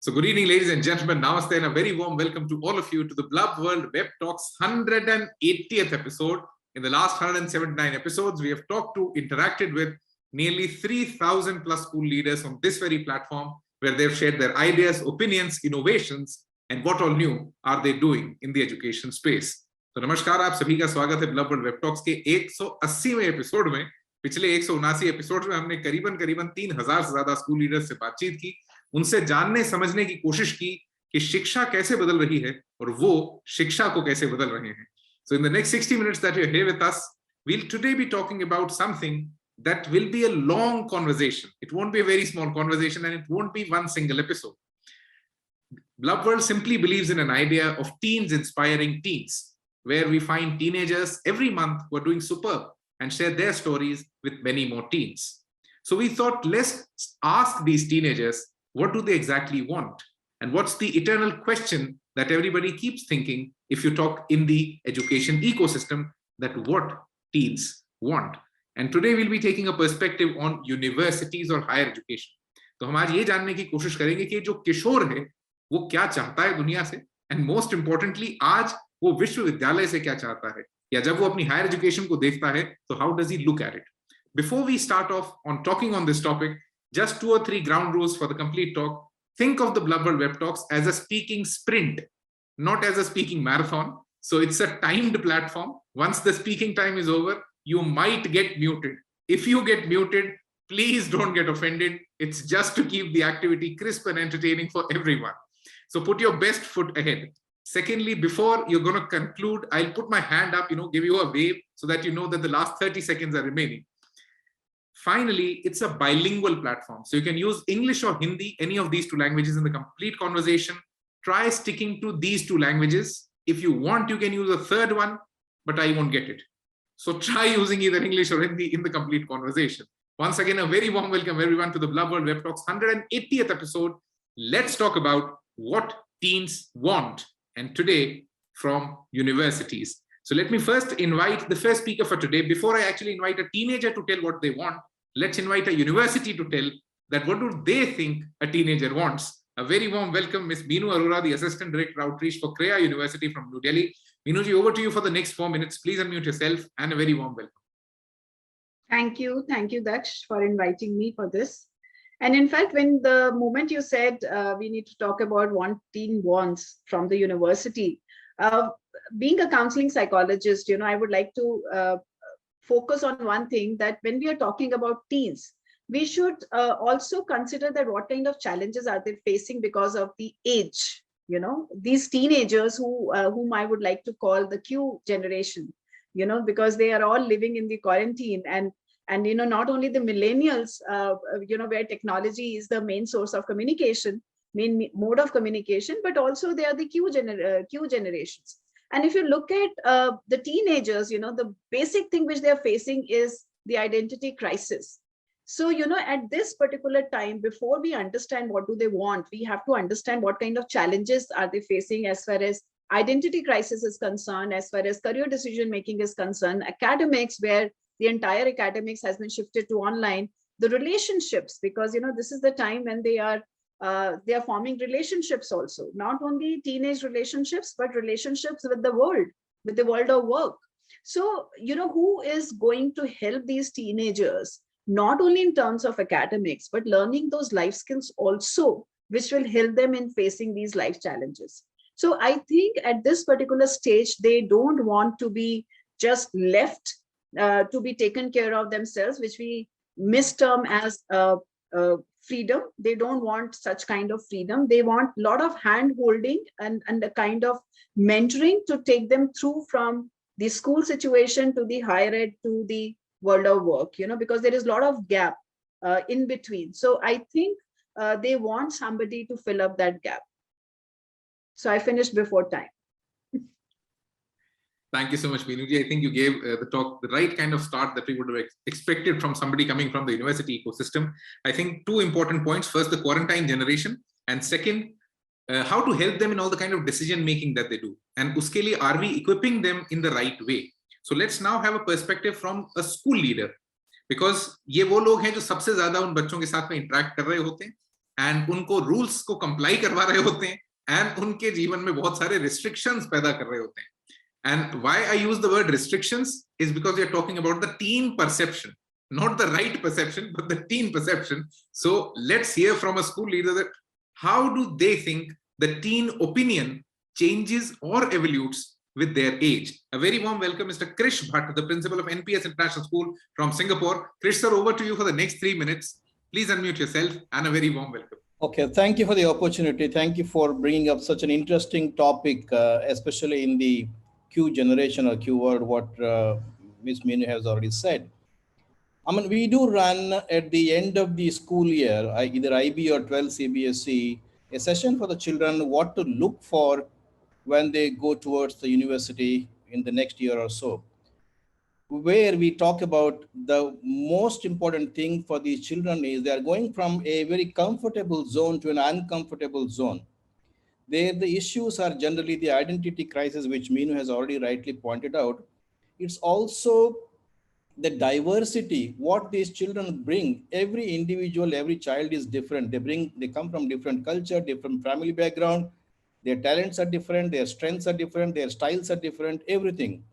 So good evening, ladies and gentlemen. Namaste and a very warm welcome to all of you to the Blub World Web Talks 180th episode. In the last 179 episodes, we have interacted with nearly 3,000 plus school leaders on this very platform, where they've shared their ideas, opinions, innovations, and what all new are they doing in the education space. तो नमस्कार, आप सभी का स्वागत है bulb world web talks के 180वें episode में। पिछले 179 एपिसोड में हमने करीबन 3,000 से ज्यादा स्कूल लीडर्स से बातचीत की, उनसे जानने समझने की कोशिश की कि शिक्षा कैसे बदल रही है और वो शिक्षा को कैसे बदल रहे हैं. So in the next 60 minutes that you're here with us, we'll today be talking about something that will be a long conversation. It won't be a very small conversation and it won't be one single episode. Blub World simply believes in an idea of teens inspiring teens, where we find teenagers every month who are doing superb and share their stories with many more teens. So we thought, let's ask these teenagers, what do they exactly want? And what's the eternal question that everybody keeps thinking if you talk in the education ecosystem, that what teens want? And today we'll be taking a perspective on universities or higher education. तो हम आज ये जानने की कोशिश करेंगे कि जो किशोर है वो क्या चाहता है दुनिया से, and most importantly आज वो विश्वविद्यालय से क्या चाहता है, या जब वो अपनी हायर एजुकेशन को देखता है तो how does he look at it? Before we start off on talking on this topic, just 2 or 3 ground rules for the complete talk. Think of the Blub World Web Talks as a speaking sprint, not as a speaking marathon. So it's a timed platform. Once the speaking time is over, you might get muted. If you get muted, please don't get offended. It's just to keep the activity crisp and entertaining for everyone. So put your best foot ahead. Secondly, before you're going to conclude, I'll put my hand up, give you a wave so that you know that the last 30 seconds are remaining. Finally, it's a bilingual platform. So you can use English or Hindi, any of these 2 languages in the complete conversation. Try sticking to these 2 languages. If you want, you can use a third one, but I won't get it. So try using either English or Hindi in the complete conversation. Once again, a very warm welcome everyone to the Blub World Web Talks 180th episode. Let's talk about what teens want, and today from universities. So let me first invite the first speaker for today. Before I actually invite a teenager to tell what they want, let's invite a university to tell that what do they think a teenager wants. A very warm welcome, Ms. Meenu Arora, the Assistant Director Outreach for Krea University from New Delhi. Meenuji, over to you for the next 4 minutes. Please unmute yourself and a very warm welcome. Thank you, Daksh, for inviting me for this. And in fact, when the moment you said we need to talk about what teen wants from the university, being a counseling psychologist, I would like to focus on one thing, that when we are talking about teens, we should also consider that what kind of challenges are they facing because of the age. These teenagers whom I would like to call the Q generation, because they are all living in the quarantine, and not only the millennials, where technology is the main source of communication, main mode of communication, but also they are the Q generations. And if you look at the teenagers, the basic thing which they are facing is the identity crisis. So, at this particular time, before we understand what do they want, we have to understand what kind of challenges are they facing as far as identity crisis is concerned, as far as career decision making is concerned, academics, where the entire academics has been shifted to online, the relationships, because this is the time when they are forming relationships also, not only teenage relationships, but relationships with the world of work. So, who is going to help these teenagers, not only in terms of academics, but learning those life skills also, which will help them in facing these life challenges. So I think at this particular stage, they don't want to be just left to be taken care of themselves, which we misterm as freedom. They don't want such kind of freedom. They want a lot of hand holding and a kind of mentoring to take them through from the school situation to the higher ed to the world of work, because there is a lot of gap in between. So I think they want somebody to fill up that gap. So I finished before time. Thank you so much, Meenuji. I think you gave the talk the right kind of start that we would have expected from somebody coming from the university ecosystem. I think 2 important points. First, the quarantine generation, and second, how to help them in all the kind of decision making that they do. And uske liye, are we equipping them in the right way? So let's now have a perspective from a school leader, because ये वो लोग हैं जो सबसे ज्यादा उन बच्चों के साथ में interact कर रहे होते हैं, एंड उनको रूल्स को कंप्लाई करवा रहे होते हैं, एंड उनके जीवन में बहुत सारे रिस्ट्रिक्शंस पैदा कर रहे होते हैं. And why I use the word restrictions is because we are talking about the teen perception, not the right perception, but the teen perception. So let's hear from a school leader that how do they think the teen opinion changes or evolutes with their age. A very warm welcome, Mr. Kris Bhatt, the principal of NPS International School from Singapore. Kris sir, over to you for the next 3 minutes. Please unmute yourself, and a very warm welcome. Okay, thank you for the opportunity. Thank you for bringing up such an interesting topic, especially in the Q generation or Q word, what Ms. Meenu has already said. I mean, we do run at the end of the school year, either IB or 12 CBSE, a session for the children, what to look for when they go towards the university in the next year or so, where we talk about the most important thing for these children is they are going from a very comfortable zone to an uncomfortable zone. There, the issues are generally the identity crisis, which Meenu has already rightly pointed out. It's also the diversity, what these children bring. Every individual, every child is different. They come from different culture, different family background. Their talents are different, their strengths are different, their styles are different, everything.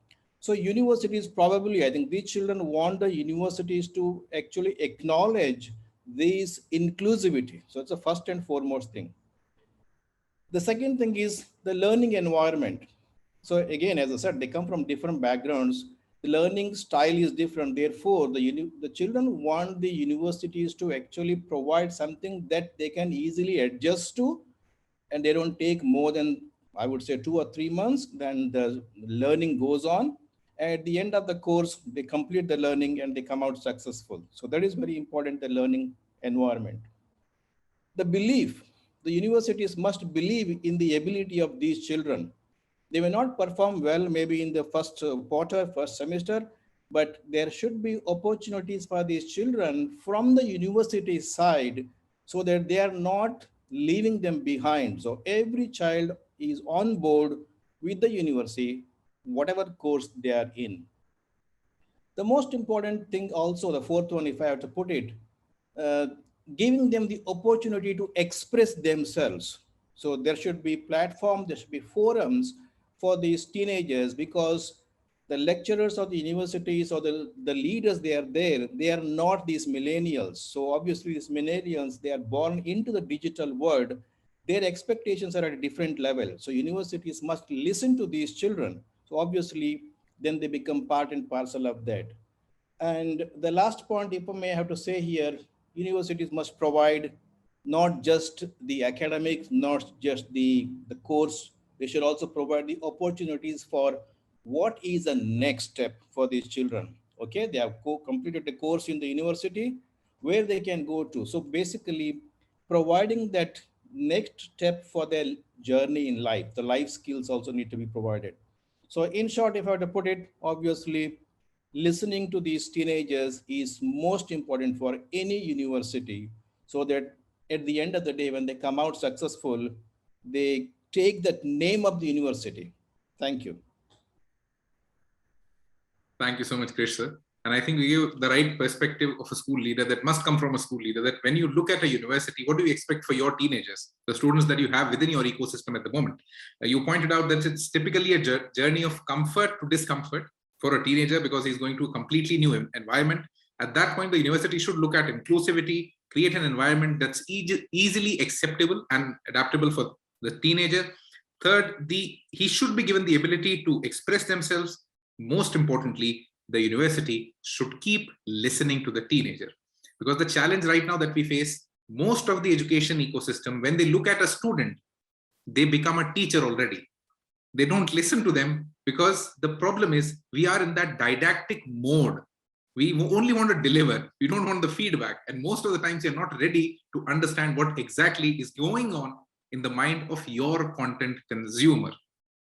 So universities probably, I think these children want the universities to actually acknowledge this inclusivity. So it's the first and foremost thing. The second thing is the learning environment. So again, as I said, they come from different backgrounds. The learning style is different. Therefore, the children want the universities to actually provide something that they can easily adjust to, and they don't take more than, I would say, 2 or 3 months. Then the learning goes on. At the end of the course, they complete the learning and they come out successful. So that is very important, the learning environment. The belief, the universities must believe in the ability of these children. They may not perform well maybe in the first quarter, first semester, but there should be opportunities for these children from the university side so that they are not leaving them behind. So every child is on board with the university, whatever course they are in. The most important thing also, the fourth one, if I have to put it, giving them the opportunity to express themselves. So there should be platforms, there should be forums for these teenagers, because the lecturers of the universities or the leaders, they are there, they are not these millennials. So obviously these millennials, they are born into the digital world. Their expectations are at a different level. So universities must listen to these children. So obviously then they become part and parcel of that. And the last point, if I may have to say here, universities must provide not just the academics, not just the course. They should also provide the opportunities for what is the next step for these children. Okay, they have completed the course in the university, where they can go to. So basically providing that next step for their journey in life. The life skills also need to be provided. So in short, if I were to put it, obviously listening to these teenagers is most important for any university, so that at the end of the day, when they come out successful, they take that name of the university. Thank you. Thank you so much, Kris sir. And I think we give the right perspective of a school leader that must come from a school leader, that when you look at a university, what do you expect for your teenagers, the students that you have within your ecosystem at the moment? You pointed out that it's typically a journey of comfort to discomfort for a teenager, because he's going to a completely new environment. At that point, the university should look at inclusivity, create an environment that's easily acceptable and adaptable for the teenager. Third, he should be given the ability to express themselves. Most importantly, the university should keep listening to the teenager, because the challenge right now that we face, most of the education ecosystem, when they look at a student, they become a teacher already. They don't listen to them, because the problem is we are in that didactic mode. We only want to deliver. We don't want the feedback. And most of the times you're not ready to understand what exactly is going on in the mind of your content consumer.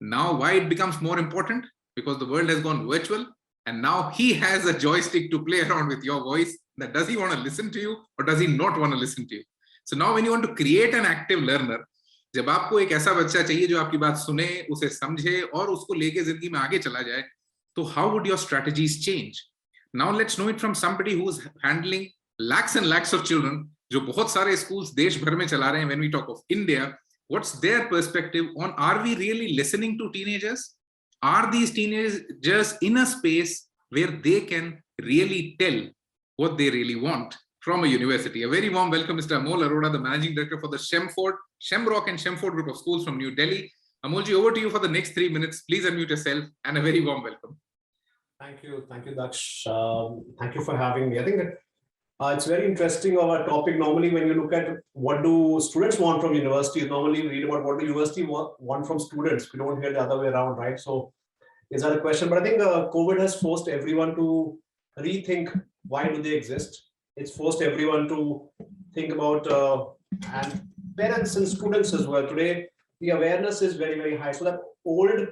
Now, why it becomes more important? Because the world has gone virtual, and now he has a joystick to play around with your voice. That does he want to listen to you, or does he not want to listen to you? So now when you want to create an active learner, जब आपको एक ऐसा बच्चा चाहिए जो आपकी बात सुने, उसे समझे और उसको लेके जिंदगी में आगे चला जाए, तो how would your strategies change? Now let's know it from somebody who's handling lakhs and lakhs of children जो बहुत सारे schools देश भर में चला रहे हैं, when we talk of India, what's their perspective on, are we really listening to teenagers? Are these teenagers in a space where they can really tell what they really want from a university? A very warm welcome, Mr. Amol Arora, the Managing Director for the Shemford, Shemrock and Shemford Group of Schools from New Delhi. Amolji, over to you for the next 3 minutes. Please unmute yourself and a very warm welcome. Thank you, Daksh. Thank you for having me. I think that it's very interesting of a topic. Normally, when you look at what do students want from universities, normally we read about what do university want from students. We don't hear the other way around, right? So is that a question? But I think COVID has forced everyone to rethink why do they exist. It's forced everyone to think about, and parents and students as well. Today, the awareness is very, very high. So that old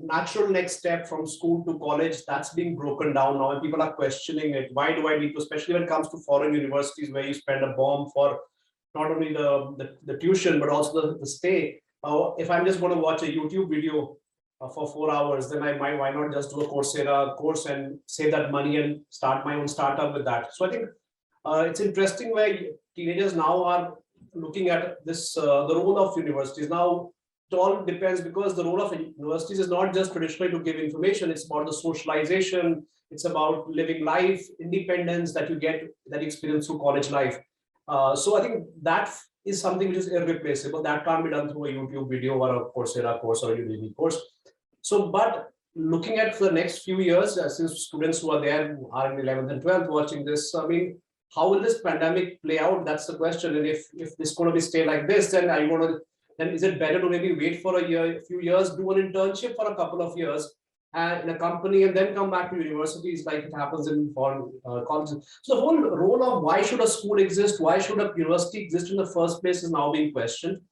natural next step from school to college, that's being broken down now, and people are questioning it. Why do I need to, especially when it comes to foreign universities where you spend a bomb for not only the tuition, but also the stay. If I'm just going to watch a YouTube video for 4 hours, then why not just do a Coursera course and save that money and start my own startup with that? So I think it's interesting where teenagers now are looking at this, the role of universities. Now, it all depends, because the role of universities is not just traditionally to give information, it's about the socialization, it's about living life, independence that you get, that you experience through college life. So I think that is something which is irreplaceable. That can't be done through a YouTube video or a Coursera course or a Udemy course. So, but looking at for the next few years, since students who are there are in 11th and 12th watching this, I mean, how will this pandemic play out? That's the question. And if this is going to be stay like this, then are you going to, then is it better to maybe wait for a few years, do an internship for a couple of years in a company, and then come back to universities like it happens in foreign colleges? So the whole role of why should a school exist, why should a university exist in the first place is now being questioned.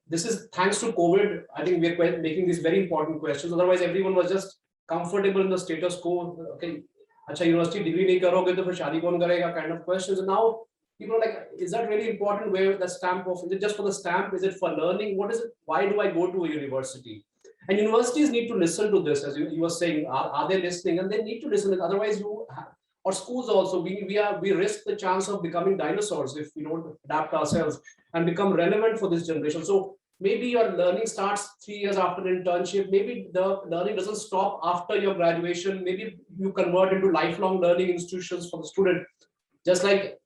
This is thanks to COVID. I think we're making these very important questions. Otherwise, everyone was just comfortable in the status quo. Okay, acha university degree nahi karoge to fir shaadi kaun karega kind of questions. And now people are like, is that really important? Where the stamp of, is it just for the stamp? Is it for learning? What is it? Why do I go to a university? And universities need to listen to this, as you were saying. Are they listening? And they need to listen. Otherwise, or schools also, we risk the chance of becoming dinosaurs if we don't adapt ourselves and become relevant for this generation. So maybe your learning starts 3 years after an internship. Maybe the learning doesn't stop after your graduation. Maybe you convert into lifelong learning institutions for the student. Just like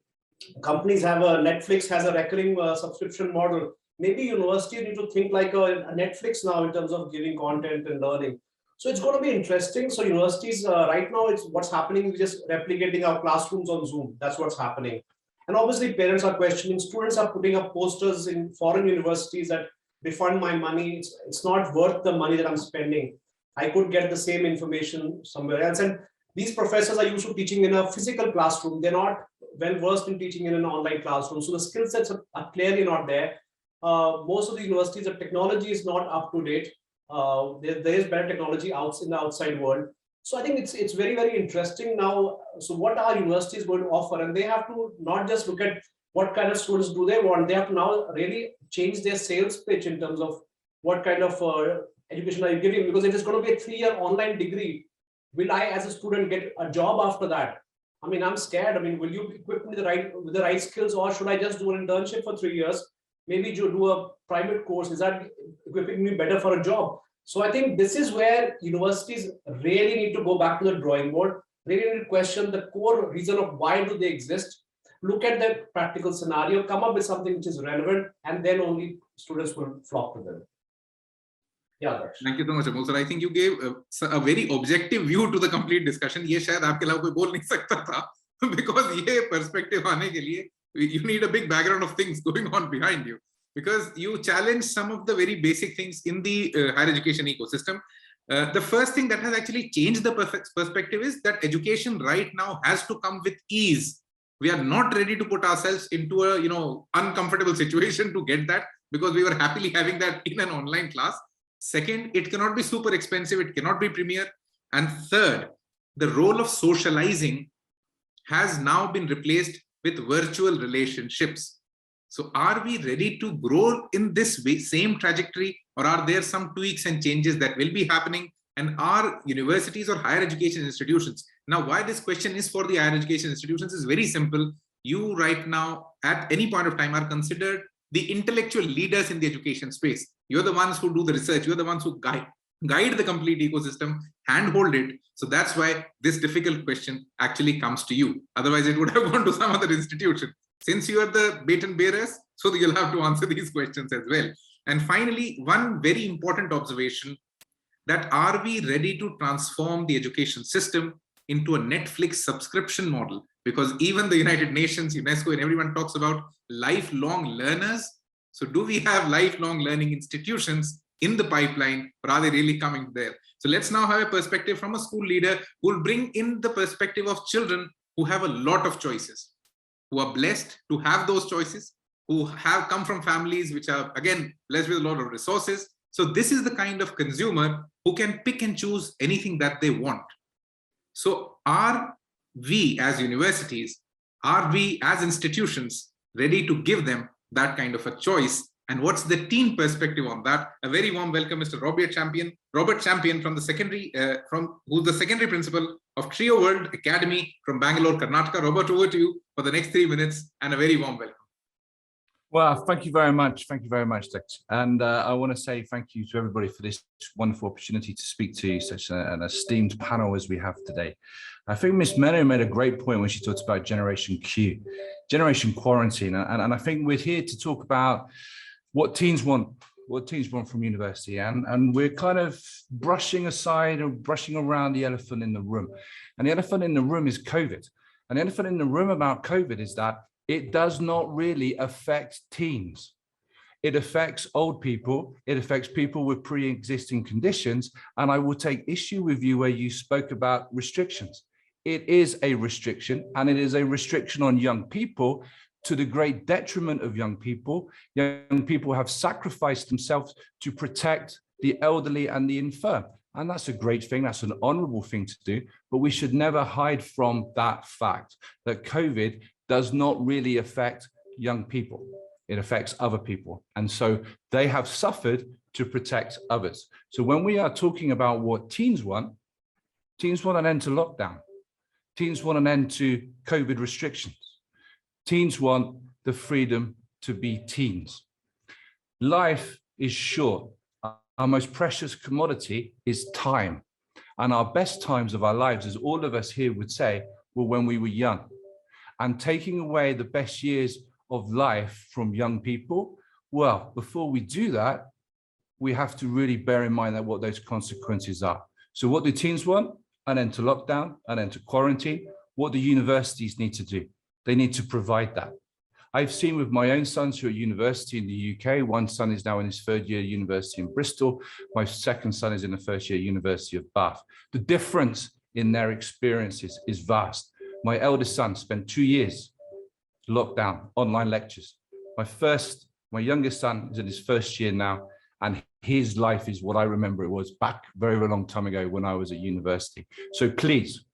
companies have Netflix has a recurring subscription model. Maybe universities need to think like a Netflix now in terms of giving content and learning. So it's going to be interesting. So universities right now, it's what's happening is just replicating our classrooms on Zoom. That's what's happening. And obviously parents are questioning, students are putting up posters in foreign universities that refund my money. It's not worth the money that I'm spending. I could get the same information somewhere else. And these professors are used to teaching in a physical classroom. They're not well versed in teaching in an online classroom. So the skill sets are clearly not there. Most of the universities, the technology is not up to date. There is better technology in the outside world. So I think it's very, very interesting now. So what are universities going to offer? And they have to not just look at what kind of students do they want. They have to now really change their sales pitch in terms of what kind of education are you giving? Because if it's going to be a 3-year online degree, will I as a student get a job after that? I mean, I'm scared. I mean, will you equip me with the right skills, or should I just do an internship for 3 years? Maybe do a private course. Is that equipping me better for a job? So I think this is where universities really need to go back to the drawing board, really need to question the core reason of why do they exist, look at the practical scenario, come up with something which is relevant, and then only students will flock to them. Yeah, Daksh. Thank you so much, Amol sir. I think you gave a very objective view to the complete discussion. ये शायद आपके अलावा कोई बोल नहीं सकता था, because ये perspective आने के लिए you need a big background of things going on behind you, because you challenge some of the very basic things in the higher education ecosystem. The first thing that has actually changed the perspective is that education right now has to come with ease. We are not ready to put ourselves into a uncomfortable situation to get that, because we were happily having that in an online class. Second, it cannot be super expensive, it cannot be premier. And third, the role of socializing has now been replaced with virtual relationships. So are we ready to grow in this same trajectory, or are there some tweaks and changes that will be happening? And are universities or higher education institutions, now why this question is for the higher education institutions is very simple. you right now, at any point of time, are considered the intellectual leaders in the education space. You're the ones who do the research. You're the ones who guide the complete ecosystem, handhold it. So that's why this difficult question actually comes to you. Otherwise, it would have gone to some other institution. Since you are the baton bearers, so you'll have to answer these questions as well. And finally, one very important observation, that are we ready to transform the education system into a Netflix subscription model? Because even the United Nations, UNESCO, and everyone talks about lifelong learners. So do we have lifelong learning institutions in the pipeline, or are they really coming there? So let's now have a perspective from a school leader who will bring in the perspective of children who have a lot of choices, who are blessed to have those choices, who have come from families which are, again, blessed with a lot of resources. So this is the kind of consumer who can pick and choose anything that they want. So are we as universities, are we as institutions ready to give them that kind of a choice? And what's the teen perspective on that? A very warm welcome, Mr. Robert Champion from the secondary, who's the secondary principal of Blub World Academy from Bangalore, Karnataka. Robert, over to you for the next 3 minutes, and a very warm welcome. Well, thank you very much. Thank you very much, Daksh. And I want to say thank you to everybody for this wonderful opportunity to speak to such an esteemed panel as we have today. I think Miss Meenu made a great point when she talked about Generation Q, Generation Quarantine. And I think we're here to talk about what teens want from university. And we're kind of brushing aside or brushing around the elephant in the room. And the elephant in the room is COVID. And the elephant in the room about COVID is that it does not really affect teens. It affects old people. It affects people with pre-existing conditions. And I will take issue with you where you spoke about restrictions. It is a restriction, and it is a restriction on young people to the great detriment of young people. Young people have sacrificed themselves to protect the elderly and the infirm. And that's a great thing. That's an honorable thing to do. But we should never hide from that fact that COVID does not really affect young people. It affects other people. And so they have suffered to protect others. So when we are talking about what teens want an end to lockdown. Teens want an end to COVID restrictions. Teens want the freedom to be teens. Life is short. Our most precious commodity is time. And our best times of our lives, as all of us here would say, were when we were young. And taking away the best years of life from young people, well, before we do that, we have to really bear in mind that what those consequences are. So what do teens want? An end to lockdown, an end to quarantine. What do universities need to do? They need to provide that. I've seen with my own sons who are at university in the UK, one son is now in his third year university in Bristol. My second son is in the first year University of Bath. The difference in their experiences is vast. My eldest son spent 2 years lockdown, online lectures. My youngest son is in his first year now, and his life is what I remember it was back very, very long time ago when I was at university. So please,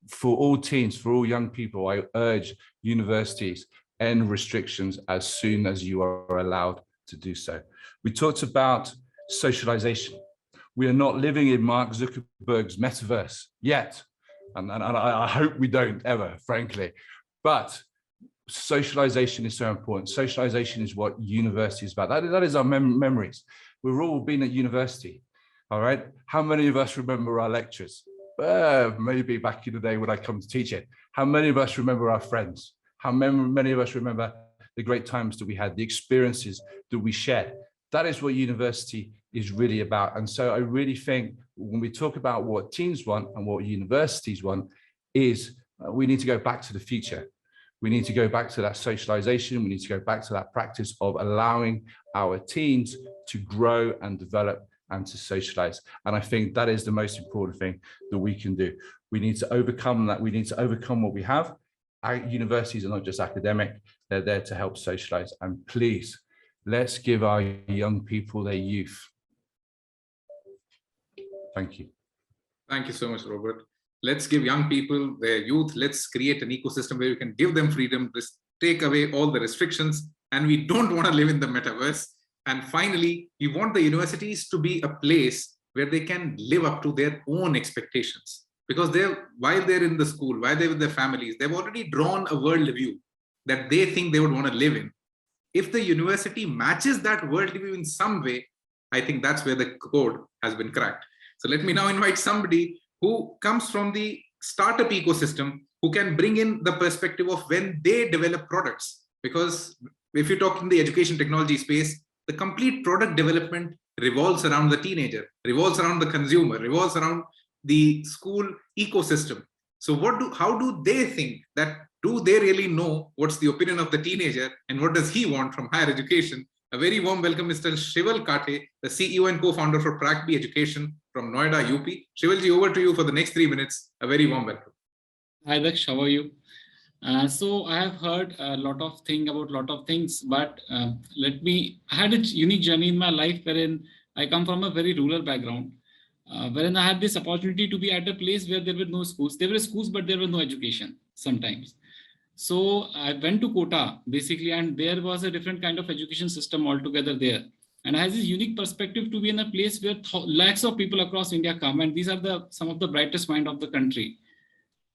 for all teens, for all young people, I urge universities end restrictions as soon as you are allowed to do so. We talked about socialization. We are not living in Mark Zuckerberg's metaverse yet. And I hope we don't ever, frankly. But socialization is so important. Socialization is what university is about. That is our memories. We've all been at university, all right? How many of us remember our lectures? Maybe back in the day when I come to teach it. How many of us remember our friends? How many of us remember the great times that we had, the experiences that we shared? That is what university is really about. And so I really think when we talk about what teens want and what universities want is we need to go back to the future. We need to go back to that socialization. We need to go back to that practice of allowing our teens to grow and develop and to socialize. And I think that is the most important thing that we can do. We need to overcome that. We need to overcome what we have. Our universities are not just academic. They're there to help socialize. And please, let's give our young people their youth. Thank you. Thank you so much, Robert. Let's give young people their youth. Let's create an ecosystem where we can give them freedom, take away all the restrictions, and we don't want to live in the metaverse. And finally, we want the universities to be a place where they can live up to their own expectations. because while they're in the school, while they're with their families, they've already drawn a worldview that they think they would want to live in. If the university matches that worldview in some way, I think that's where the code has been cracked. So let me now invite somebody who comes from the startup ecosystem, who can bring in the perspective of when they develop products. Because if you talk in the education technology space, the complete product development revolves around the teenager, revolves around the consumer, revolves around the school ecosystem. So how do they think that, do they really know what's the opinion of the teenager and what does he want from higher education? A very warm welcome, Mr. Shival Kathe, the CEO and co-founder for PracBee Education from Noida, UP. Shivalji, over to you for the next 3 minutes. A very warm welcome. Hi, Daksh, how are you? So I have heard a lot of things, but I had a unique journey in my life wherein I come from a very rural background, wherein I had this opportunity to be at a place where there were no schools. There were schools, but there was no education sometimes. So I went to Kota basically, and there was a different kind of education system altogether there. And I had this unique perspective to be in a place where lakhs of people across India come, and these are some of the brightest minds of the country.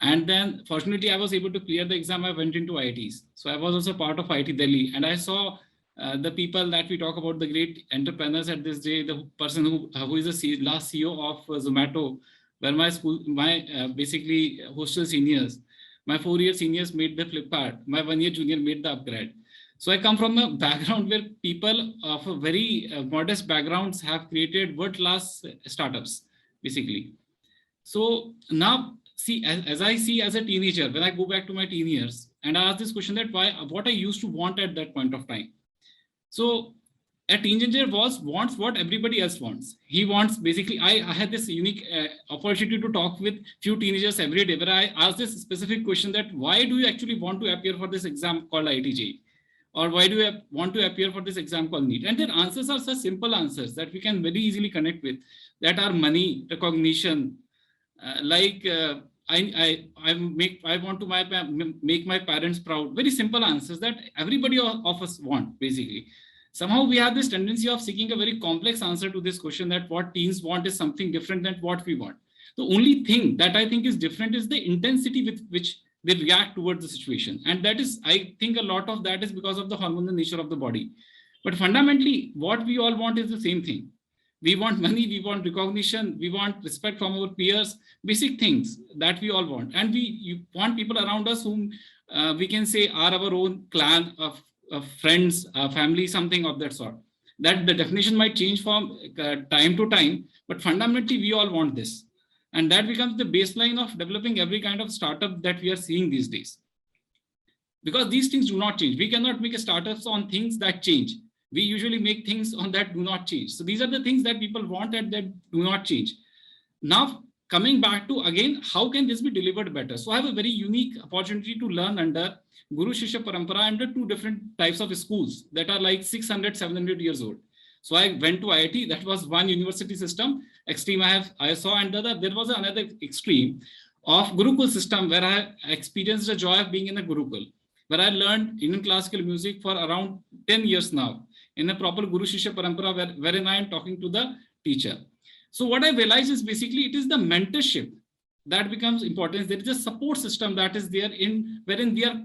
And then fortunately, I was able to clear the exam. I went into IITs. So I was also part of IIT Delhi, and I saw the people that we talk about, the great entrepreneurs at this day, the person who is the last CEO of Zomato, where my basically hostel seniors, my 4-year seniors made the Flipkart, my 1-year junior made the upgrade. So I come from a background where people of a very modest backgrounds have created world-class startups, basically. So now, see, as I see as a teenager, when I go back to my teen years, and I ask this question that what I used to want at that point of time. So a teenager wants what everybody else wants. He wants, basically, I had this unique opportunity to talk with few teenagers every day, where I asked this specific question that why do you actually want to appear for this exam called IIT? Or why do you want to appear for this exam called NEET? And their answers are such simple answers that we can very easily connect with, that are money, recognition, I want to make my parents proud. Very simple answers that everybody of us want, basically. Somehow we have this tendency of seeking a very complex answer to this question, that what teens want is something different than what we want. The only thing that I think is different is the intensity with which they react towards the situation. And that is, I think a lot of that is because of the hormonal nature of the body. But fundamentally, what we all want is the same thing. We want money, we want recognition, we want respect from our peers, basic things that we all want. And you want people around us whom we can say are our own clan of friends, family, something of that sort. That the definition might change from time to time, but fundamentally we all want this. And that becomes the baseline of developing every kind of startup that we are seeing these days. Because these things do not change. We cannot make a startups on things that change. We usually make things on that do not change. So these are the things that people want and that do not change. Now, coming back to, again, how can this be delivered better? So I have a very unique opportunity to learn under Guru Shishya Parampara under 2 different types of schools that are like 600, 700 years old. So I went to IIT, that was one university system, extreme I saw, and there was another extreme of Gurukul system where I experienced the joy of being in a Gurukul, where I learned Indian classical music for around 10 years now in a proper Guru Shishya Parampara wherein I am talking to the teacher. So what I realized is basically it is the mentorship that becomes important. There is a support system that is there wherein we are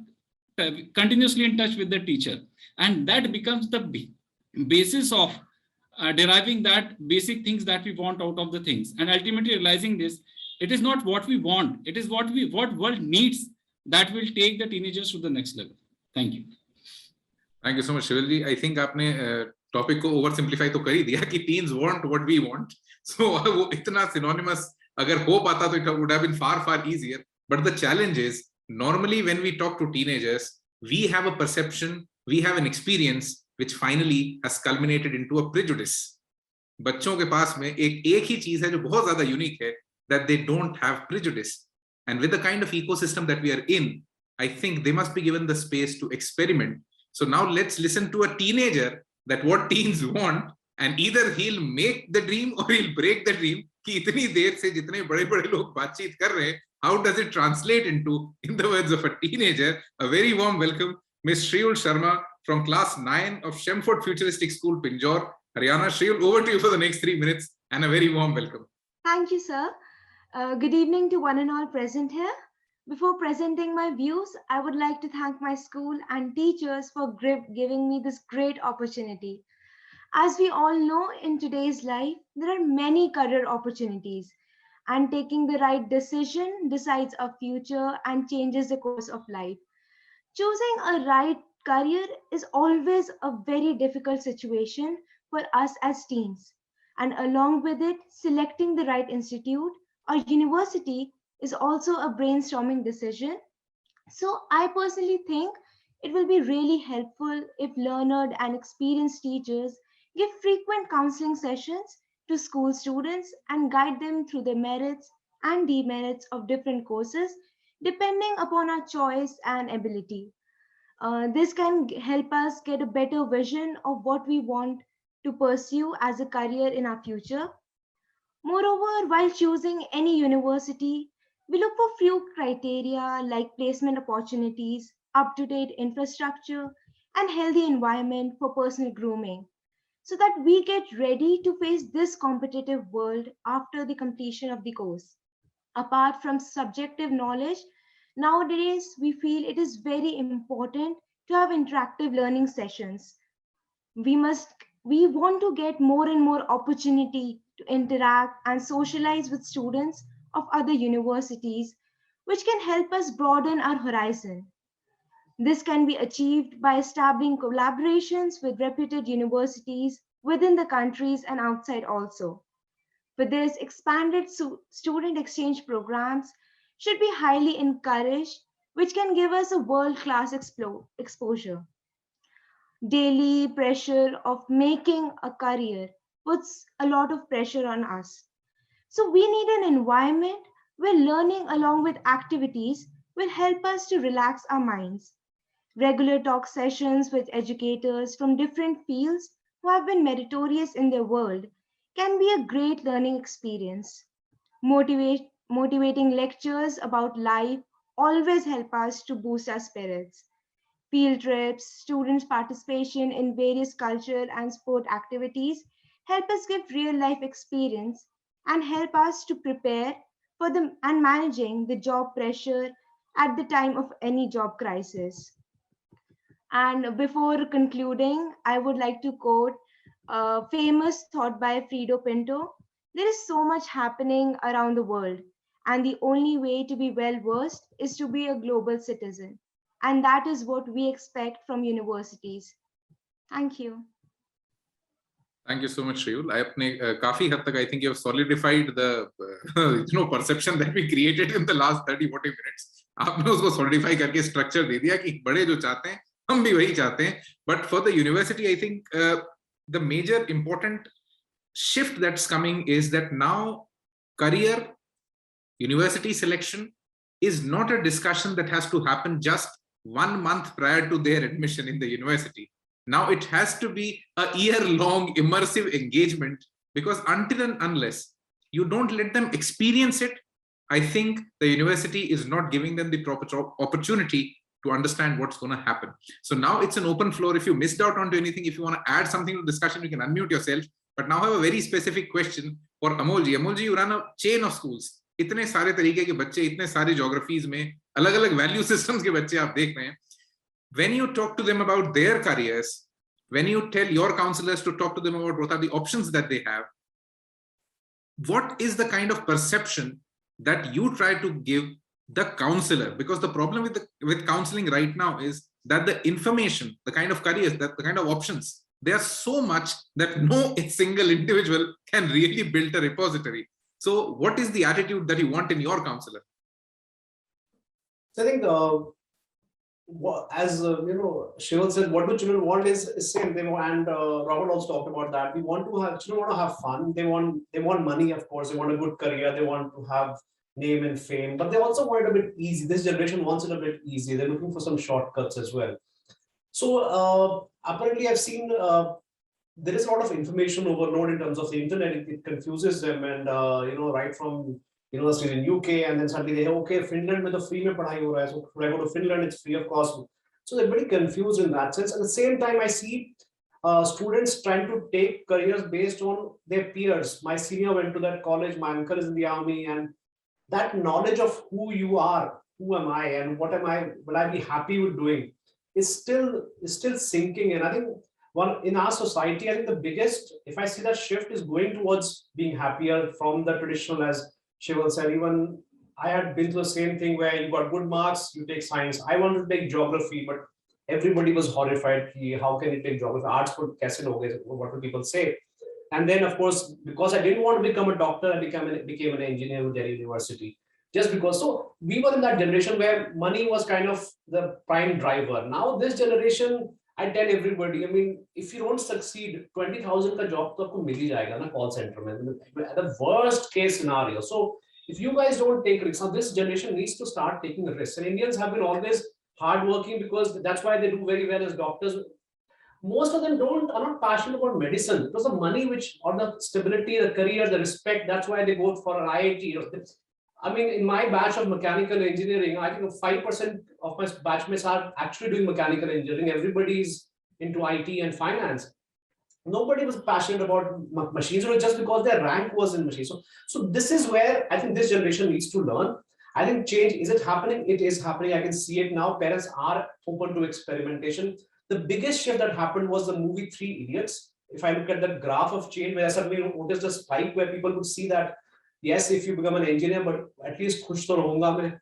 continuously in touch with the teacher. And that becomes the basis of deriving that basic things that we want out of the things. And ultimately realizing this, it is not what we want, it is what world needs that will take the teenagers to the next level. Thank you. Thank you so much, Shivalji. I think आपने topic को oversimplify तो कर ही दिया कि teens want what we want. So वो इतना synonymous अगर हो पाता तो it would have been far easier. But the challenge is, normally when we talk to teenagers, we have a perception, we have an experience which finally has culminated into a prejudice. बच्चों के पास में एक ही चीज है जो बहुत ज्यादा unique है, that they don't have prejudice. And with the kind of ecosystem that we are in, I think they must be given the space to experiment. So now let's listen to a teenager that what teens want, and either he'll make the dream or he'll break the dream. कि इतनी देर से जितने बड़े लोग बातचीत कर रहे हैं, how does it translate into, in the words of a teenager? A very warm welcome, Miss Shriyul Sharma from class 9 of Shemford Futuristic School, Pinjore, Haryana. Shriyul, over to you for the next 3 minutes, and a very warm welcome. Thank you, sir. Good evening to one and all present here. Before presenting my views, I would like to thank my school and teachers for giving me this great opportunity. As we all know, in today's life, there are many career opportunities, and taking the right decision decides our future and changes the course of life. Choosing a right career is always a very difficult situation for us as teens. And along with it, selecting the right institute or university is also a brainstorming decision. So I personally think it will be really helpful if learned and experienced teachers give frequent counseling sessions to school students and guide them through the merits and demerits of different courses depending upon our choice and ability. This can help us get a better vision of what we want to pursue as a career in our future. Moreover, while choosing any university, we look for few criteria like placement opportunities, up-to-date infrastructure, and healthy environment for personal grooming so that we get ready to face this competitive world after the completion of the course. Apart from subjective knowledge, nowadays we feel it is very important to have interactive learning sessions. We must we want to get more and more opportunity to interact and socialize with students of other universities, which can help us broaden our horizon. This can be achieved by establishing collaborations with reputed universities within the countries and outside also. For this, expanded student exchange programs should be highly encouraged, which can give us a world-class exposure. Daily pressure of making a career puts a lot of pressure on us. So we need an environment where learning along with activities will help us to relax our minds. Regular talk sessions with educators from different fields who have been meritorious in their world can be a great learning experience. Motivating lectures about life always help us to boost our spirits. Field trips, students' participation in various cultural and sport activities help us get real life experience and help us to prepare for the and managing the job pressure at the time of any job crisis. And before concluding, I would like to quote a famous thought by Fredo Pinto. There is so much happening around the world, and the only way to be well versed is to be a global citizen. And that is what we expect from universities. Thank you. Thank you so much, Shriyul. काफी हद तक I think you have solidified the perception that we created in the last 30-40 minutes. आपने उसको solidify करके structure दे दिया कि बड़े जो चाहते हैं हम भी वही चाहते हैं. But for the university, I think the major important shift that's coming is that now career university selection is not a discussion that has to happen just 1 month prior to their admission in the university. Now it has to be a year-long immersive engagement, because until and unless you don't let them experience it, I think the university is not giving them the proper opportunity to understand what's going to happen. So now it's an open floor. If you missed out on anything, if you want to add something to the discussion, you can unmute yourself. But now I have a very specific question for Amol ji. Amol ji, you run a chain of schools. इतने सारे तरीके के बच्चे, इतने सारे geographies में, अलग-अलग value systems के बच्चे आप देख रहे हैं. When you talk to them about their careers, when you tell your counselors to talk to them about what are the options that they have, what is the kind of perception that you try to give the counselor? Because the problem with counseling right now is that the information, the kind of careers, that the kind of options, they are so much that no single individual can really build a repository. So what is the attitude that you want in your counselor? So I think as Shival said, what do children want is same. They want, and Robert also talked about that. We want to have children want to have fun. They want money, of course. They want a good career. They want to have name and fame, but they also want it a bit easy. This generation wants it a bit easy. They're looking for some shortcuts as well. So apparently, I've seen there is a lot of information overload in terms of the internet. It confuses them, and right from university in UK, and then suddenly they say, okay, Finland with a free mein padhai ho raha hai, so when I go to Finland, it's free of cost. So they're very confused in that sense. At the same time, I see students trying to take careers based on their peers. My senior went to that college, my uncle is in the army, and that knowledge of who you are, who am I, and what am I, will I be happy with doing, is still sinking in. I think in our society, I think the biggest, if I see that shift, is going towards being happier from the traditional, as Shival said. Even I had been through the same thing where you got good marks, you take science. I wanted to take geography, but everybody was horrified. How can you take geography? Arts ko kaise loge? What will people say? And then, of course, because I didn't want to become a doctor, I became an engineer at Delhi University. Just because, so we were in that generation where money was kind of the prime driver. Now this generation, I tell everybody, I mean, if you don't succeed, 20,000 ka job to aapko mil hi jayega na call center mein. The worst case scenario. So if you guys don't take risks, now this generation needs to start taking risks. And Indians have been always hardworking because that's why they do very well as doctors. Most of them are not passionate about medicine. Because the money or the stability, the career, the respect, that's why they go for an IIT. I mean, in my batch of mechanical engineering, I think 5% of my batchmates are actually doing mechanical engineering. Everybody's into IT and finance. Nobody was passionate about machines, just because their rank was in machines. So this is where I think this generation needs to learn. I think change, is it happening? It is happening. I can see it now. Parents are open to experimentation. The biggest shift that happened was the movie Three Idiots. If I look at the graph of change, where I suddenly noticed a spike where people could see that, yes, if you become an engineer, but at least khush to rahunga main.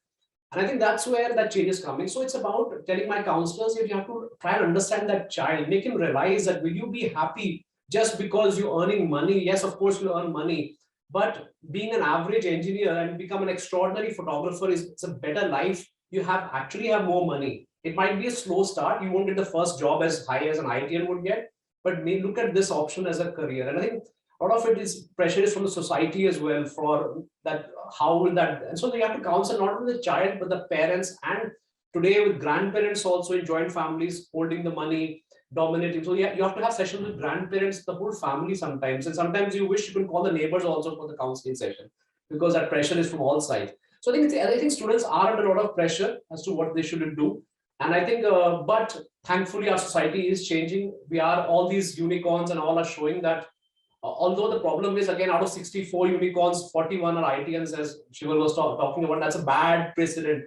And I think that's where that change is coming. So it's about telling my counselors, you have to try and understand that child, make him realize that will you be happy just because you're earning money? Yes, of course you'll earn money, but being an average engineer and become an extraordinary photographer it's a better life. You actually have more money. It might be a slow start. You won't get the first job as high as an ITN would get, but look at this option as a career. And I think a lot of it is pressure is from the society as well for that. How will that? And so they have to counsel not only the child, but the parents. And today with grandparents also in joint families holding the money, dominating. So yeah, you have to have sessions with grandparents, the whole family sometimes. And sometimes you wish you could call the neighbors also for the counseling session, because that pressure is from all sides. So I think students are under a lot of pressure as to what they should do. And I think, but thankfully our society is changing. We are all these unicorns and all are showing that, although the problem is, again, out of 64 unicorns, 41 are ITNs, as Shival was talking about. That's a bad precedent.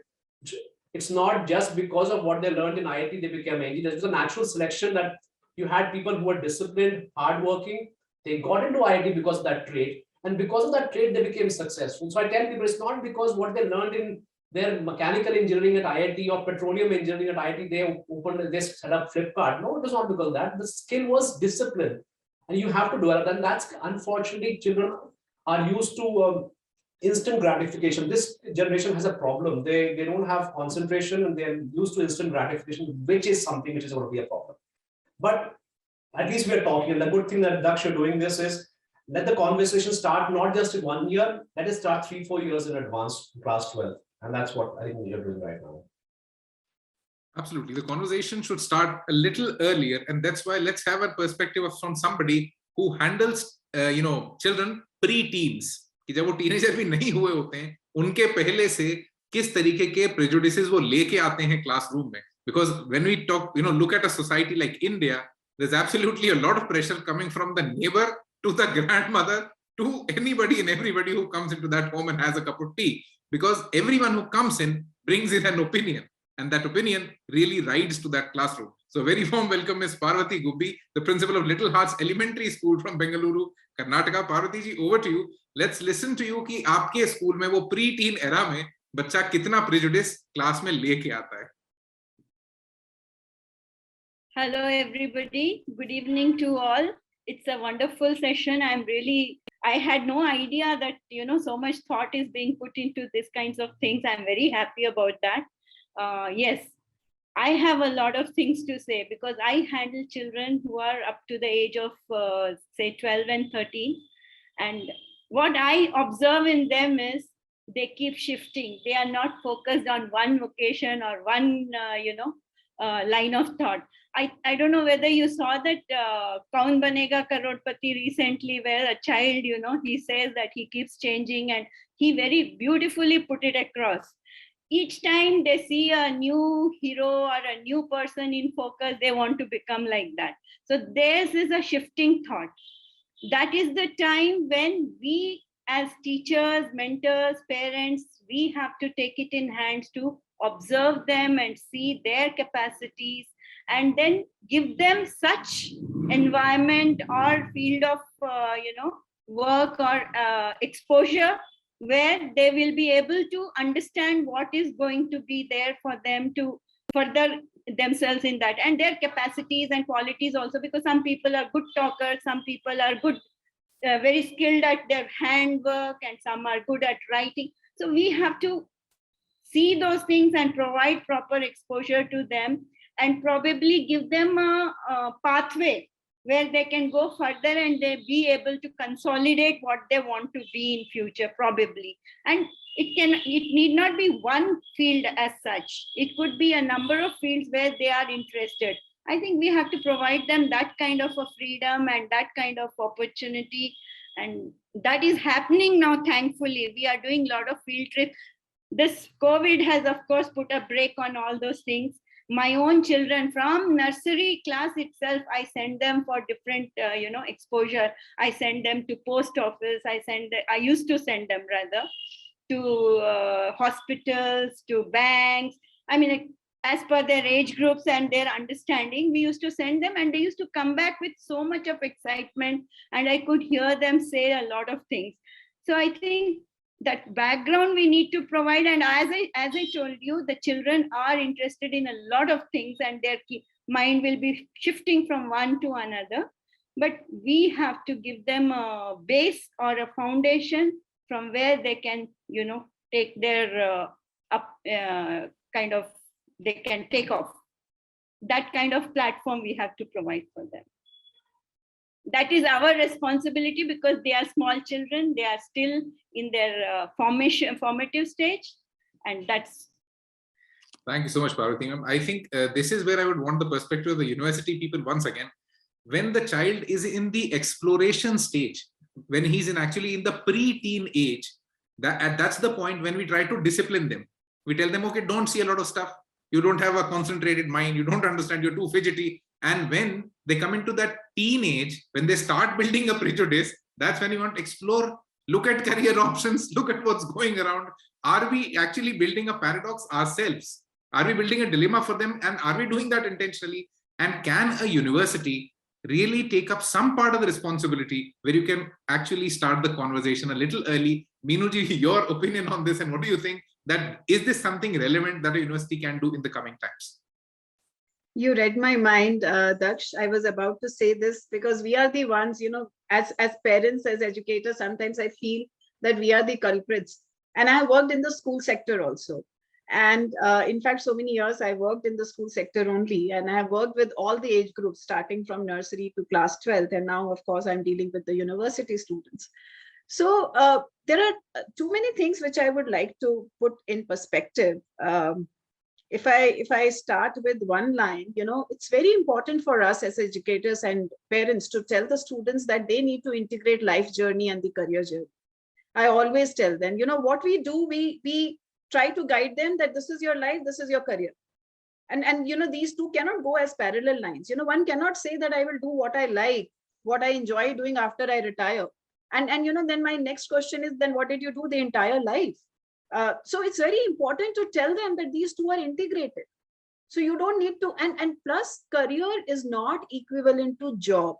It's not just because of what they learned in IIT, they became engineers. It's a natural selection that you had people who were disciplined, hardworking. They got into IIT because of that trait. And because of that trait, they became successful. So I tell people, it's not because what they learned in their mechanical engineering at IIT or petroleum engineering at IIT, they set up Flipkart. No, it was not because of that. The skill was discipline. And you have to develop that. And that's, unfortunately, children are used to instant gratification. This generation has a problem. They don't have concentration and they're used to instant gratification, which is something which is going to be a problem. But at least we are talking. And the good thing that Daksh are doing this is let the conversation start not just in 1 year, let it start 3-4 years in advance, class 12. And that's what I think we are doing right now. Absolutely. The conversation should start a little earlier. And that's why let's have a perspective from somebody who handles, children pre-teens. कि जब वो teenager भी नहीं हुए होते हैं, उनके पहले से किस तरीके के prejudices वो लेके आते हैं क्लासरूम में. Because when we talk, look at a society like India, there's absolutely a lot of pressure coming from the neighbor to the grandmother to anybody and everybody who comes into that home and has a cup of tea. Because everyone who comes in brings in an opinion. And that opinion really rides to that classroom. So very warm welcome, Ms. Parvati Gubbi, the principal of Little Hearts Elementary School from Bengaluru, Karnataka. Parvati ji, over to you. Let's listen to you कि आपके school में वो pre-teen era में बच्चा कितना prejudice class में लेके आता है. Hello everybody. Good evening to all. It's a wonderful session. I had no idea that so much thought is being put into this kinds of things. I'm very happy about that. Yes, I have a lot of things to say because I handle children who are up to the age of say 12 and 13, and what I observe in them is they keep shifting. They are not focused on one vocation or one line of thought. I don't know whether you saw that Kaun Banega Karodpati recently, where a child, he says that he keeps changing, and he very beautifully put it across. Each time they see a new hero or a new person in focus, they want to become like that. So theirs is a shifting thought. That is the time when we as teachers, mentors, parents, we have to take it in hands to observe them and see their capacities, and then give them such environment or field of work or exposure where they will be able to understand what is going to be there for them to further themselves in that, and their capacities and qualities also, because some people are good talkers, some people are good, very skilled at their handwork, and some are good at writing. So we have to see those things and provide proper exposure to them, and probably give them a pathway where they can go further and they be able to consolidate what they want to be in future, probably. And it need not be one field as such. It could be a number of fields where they are interested. I think we have to provide them that kind of a freedom and that kind of opportunity. And that is happening now, thankfully. We are doing a lot of field trips. This COVID has, of course, put a break on all those things. My own children from nursery class itself, I send them for different, exposure. I send them to post office. I used to send them rather to hospitals, to banks. I mean, as per their age groups and their understanding, we used to send them, and they used to come back with so much of excitement, and I could hear them say a lot of things. So I think that background we need to provide, and as I told you, the children are interested in a lot of things, and their mind will be shifting from one to another. But we have to give them a base or a foundation from where they can, take their they can take off. That kind of platform we have to provide for them. That is our responsibility, because they are small children. They are still in their formative stage. And that's. Thank you so much, Parvati ma'am. I think this is where I would want the perspective of the university people once again. When the child is in the exploration stage, when he's actually in the pre-teen age, that's the point when we try to discipline them. We tell them, okay, don't see a lot of stuff. You don't have a concentrated mind. You don't understand. You're too fidgety. And when they come into that teenage, when they start building a prejudice, that's when you want to explore, look at career options, look at what's going around. Are we actually building a paradox ourselves? Are we building a dilemma for them? And are we doing that intentionally? And can a university really take up some part of the responsibility where you can actually start the conversation a little early? Meenuji, your opinion on this, and what do you think? That is this something relevant that a university can do in the coming times? You read my mind, Daksh. I was about to say this, because we are the ones, as parents, as educators, sometimes I feel that we are the culprits. And I worked in the school sector also. And in fact, so many years I worked in the school sector only. And I have worked with all the age groups, starting from nursery to class 12th. And now, of course, I'm dealing with the university students. So there are too many things which I would like to put in perspective. If I start with one line, it's very important for us as educators and parents to tell the students that they need to integrate life journey and the career journey. I always tell them, what we do, we try to guide them that this is your life, this is your career. And these two cannot go as parallel lines. One cannot say that I will do what I like, what I enjoy doing after I retire. And then my next question is, then what did you do the entire life? So it's very important to tell them that these two are integrated. So you don't need to, and plus career is not equivalent to job.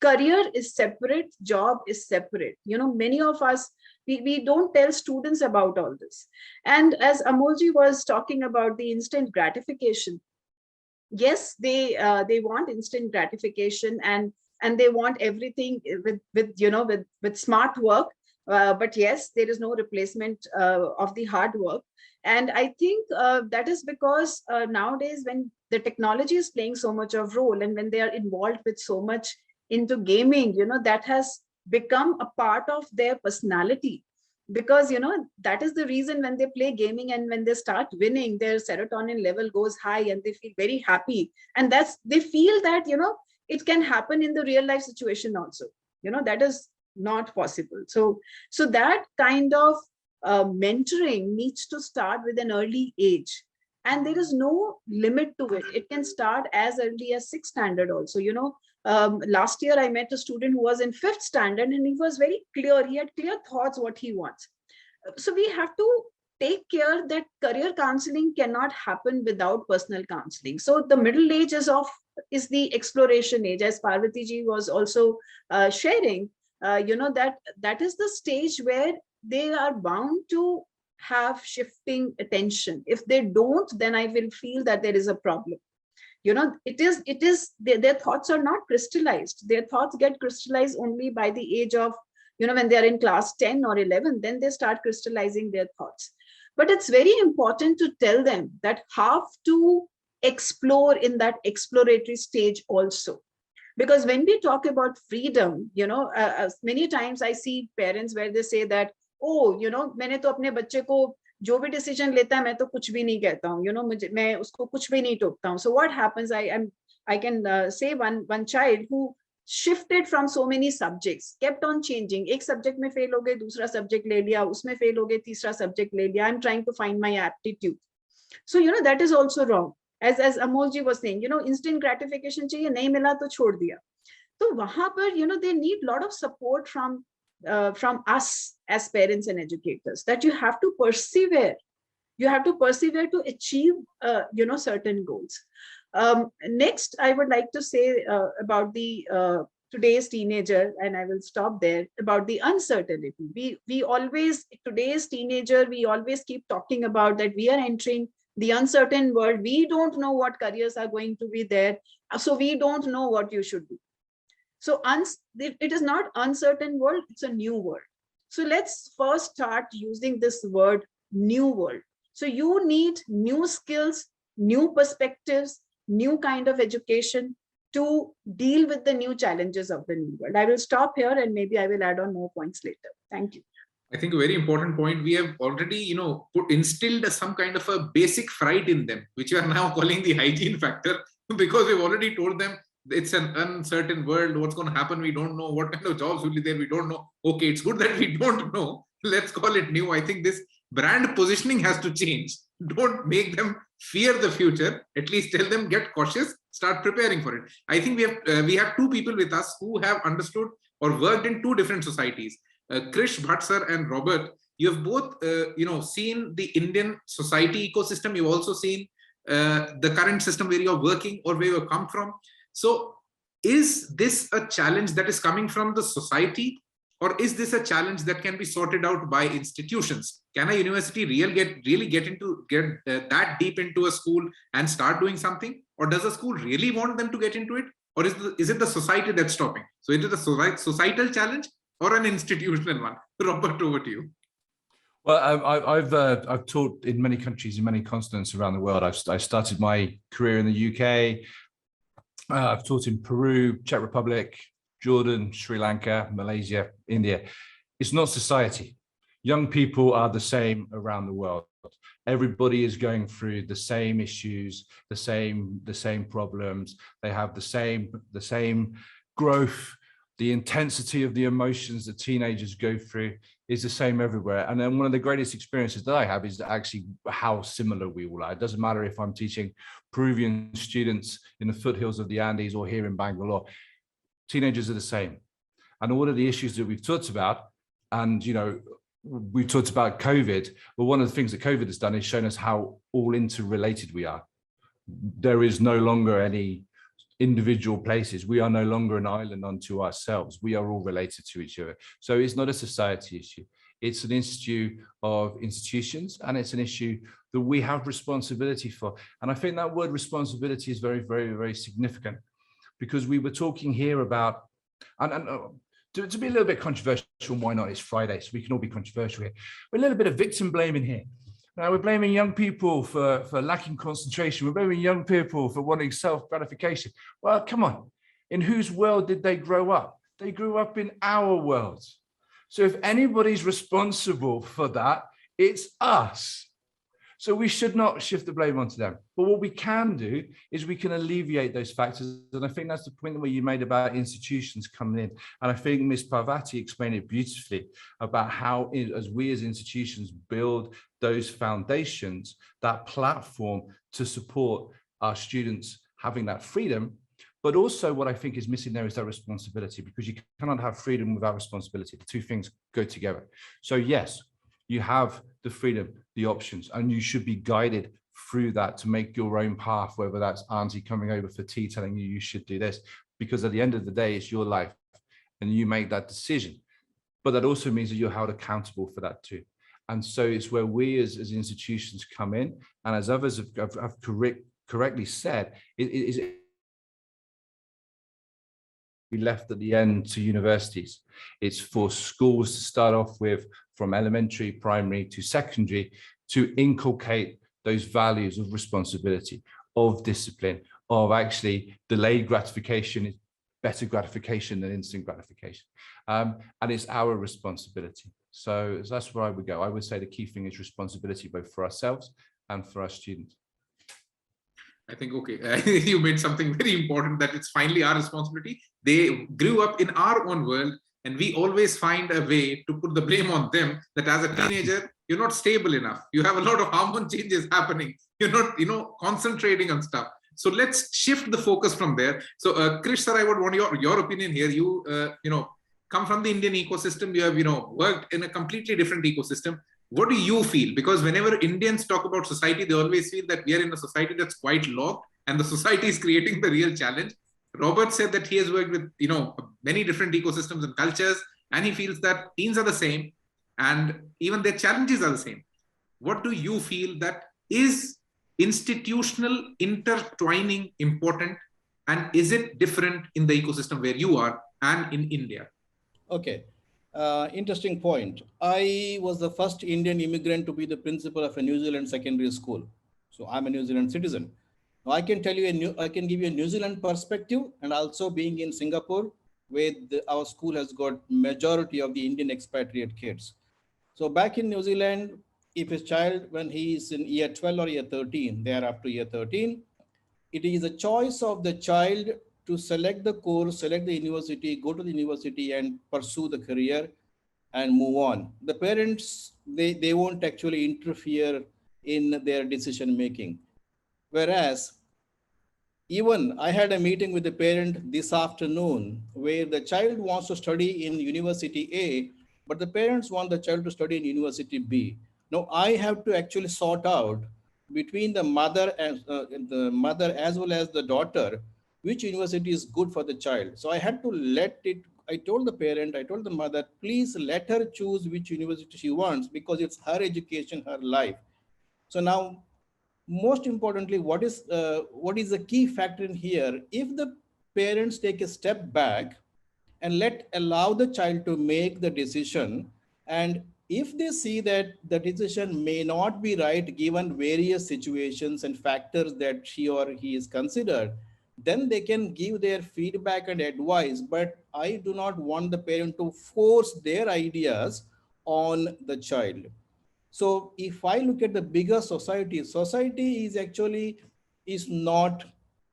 Career is separate, job is separate. Many of us, we don't tell students about all this. And as Amolji was talking about the instant gratification, yes, they want instant gratification, and they want everything with smart work. But yes, there is no replacement of the hard work. And I think that is because nowadays, when the technology is playing so much of role, and when they are involved with so much into gaming, that has become a part of their personality. Because, that is the reason when they play gaming and when they start winning, their serotonin level goes high and they feel very happy. And they feel that, it can happen in the real life situation also. That is not possible. So that kind of mentoring needs to start with an early age, and there is no limit to it. It can start as early as 6th standard also. Last year, I met a student who was in 5th standard, and he was very clear. He had clear thoughts what he wants. So we have to take care that career counseling cannot happen without personal counseling. So the middle age is the exploration age, as Parvati ji was also sharing. That is the stage where they are bound to have shifting attention. If they don't, then I will feel that there is a problem. Their thoughts are not crystallized. Their thoughts get crystallized only by the age of, when they are in class 10 or 11, then they start crystallizing their thoughts. But it's very important to tell them that have to explore in that exploratory stage also. Because when we talk about freedom, many times I see parents where they say that, oh, मैंने तो अपने बच्चे को जो भी decision लेता है मैं तो कुछ भी नहीं कहता हूँ, मैं उसको कुछ भी नहीं टोकता हूँ. So what happens, I can say one child who shifted from so many subjects, kept on changing. एक सब्जेक्ट में फेल हो गए, दूसरा सब्जेक्ट ले लिया, उसमें फेल हो गए, तीसरा सब्जेक्ट ले लिया. I'm trying to find my aptitude. So that is also wrong. As Amol ji was saying, instant gratification चाहिए, नहीं मिला तो छोड़ दिया. तो वहां पर they need a lot of support from us as parents and educators, that you have to persevere. You have to persevere to achieve certain goals. Next, I would like to say about the today's teenager, and I will stop there, about the uncertainty. We always, today's teenager, we always keep talking about that we are entering the uncertain world. We don't know what careers are going to be there. So we don't know what you should do. So it is not uncertain world, it's a new world. So let's first start using this word new world. So you need new skills, new perspectives, new kind of education to deal with the new challenges of the new world. I will stop here and maybe I will add on more points later. Thank you. I think a very important point. We have already, instilled some kind of a basic fright in them, which we are now calling the hygiene factor, because we've already told them it's an uncertain world. What's going to happen? We don't know. What kind of jobs will be there? We don't know. Okay, it's good that we don't know. Let's call it new. I think this brand positioning has to change. Don't make them fear the future. At least tell them, get cautious, start preparing for it. I think we have two people with us who have understood or worked in two different societies. Kris, Bhatt sir and Robert, you have both, seen the Indian society ecosystem. You've also seen the current system where you're working or where you come from. So is this a challenge that is coming from the society, or is this a challenge that can be sorted out by institutions? Can a university really get that deep into a school and start doing something? Or does a school really want them to get into it? Or is it the society that's stopping? So is it a societal challenge or an institutional one? Robert, over to you. Well, I've taught in many countries, in many continents around the world. I started my career in the UK. I've taught in Peru, Czech Republic, Jordan, Sri Lanka, Malaysia, India. It's not society. Young people are the same around the world. Everybody is going through the same issues, the same problems. They have the same growth. The intensity of the emotions that teenagers go through is the same everywhere. And then one of the greatest experiences that I have is actually how similar we all are. It doesn't matter if I'm teaching Peruvian students in the foothills of the Andes or here in Bangalore. Teenagers are the same. And all of the issues that we've talked about, and we talked about COVID, but one of the things that COVID has done is shown us how all interrelated we are. There is no longer any individual places. We are no longer an island unto ourselves. We are all related to each other. So it's not a society issue. It's an issue of institutions, and it's an issue that we have responsibility for. And I think that word responsibility is very, very, very significant, because we were talking here about, and to be a little bit controversial, why not? It's Friday, so we can all be controversial here. We're a little bit of victim blaming here. Now, we're blaming young people for lacking concentration. We're blaming young people for wanting self-gratification. Well, come on. In whose world did they grow up? They grew up in our world. So if anybody's responsible for that, it's us. So we should not shift the blame onto them. But what we can do is we can alleviate those factors. And I think that's the point where you made about institutions coming in. And I think Ms. Parvati explained it beautifully about how, as we as institutions build those foundations, that platform to support our students having that freedom, But also what I think is missing there is that responsibility, because you cannot have freedom without responsibility. The two things go together. So yes, you have the freedom, the options, and you should be guided through that to make your own path, whether that's auntie coming over for tea telling you you should do this, because at the end of the day, it's your life and you make that decision. But that also means that you're held accountable for that too. And so it's where we as institutions come in, and as others have correctly said, we left at the end to universities. It's for schools to start off with, from elementary, primary to secondary, to inculcate those values of responsibility, of discipline, of actually delayed gratification is better gratification than instant gratification. And it's our responsibility. So that's where I would go. I would say the key thing is responsibility, both for ourselves and for our students. I think, okay, you made something very important, that it's finally our responsibility. They grew up in our own world, and we always find a way to put the blame on them, that as a teenager, you're not stable enough. You have a lot of hormone changes happening. You're not, concentrating on stuff. So let's shift the focus from there. So Kris sir, I would want your opinion here. You, come from the Indian ecosystem. You have, worked in a completely different ecosystem. What do you feel? Because whenever Indians talk about society, they always feel that we are in a society that's quite locked, and the society is creating the real challenge. Robert said that he has worked with, many different ecosystems and cultures, and he feels that teens are the same, and even their challenges are the same. What do you feel, that is institutional intertwining important, and is it different in the ecosystem where you are and in India? Okay. Interesting point. I was the first Indian immigrant to be the principal of a New Zealand secondary school. So I'm a New Zealand citizen. Now I can tell you, I can give you a New Zealand perspective, and also being in Singapore, where our school has got majority of the Indian expatriate kids. So back in New Zealand, if a child, when he is in year 12 or year 13, they are up to year 13, it is a choice of the child to select the course, select the university, go to the university and pursue the career and move on. The parents, they won't actually interfere in their decision making. Whereas, even I had a meeting with the parent this afternoon where the child wants to study in University A, but the parents want the child to study in University B. Now I have to actually sort out between the mother and as well as the daughter, which university is good for the child. So I had to I told the parent, I told the mother, please let her choose which university she wants, because it's her education, her life. So now, most importantly, what is the key factor in here? If the parents take a step back and allow the child to make the decision, and if they see that the decision may not be right given various situations and factors that she or he is considered, then they can give their feedback and advice. But I do not want the parent to force their ideas on the child. So if I look at the bigger society is actually not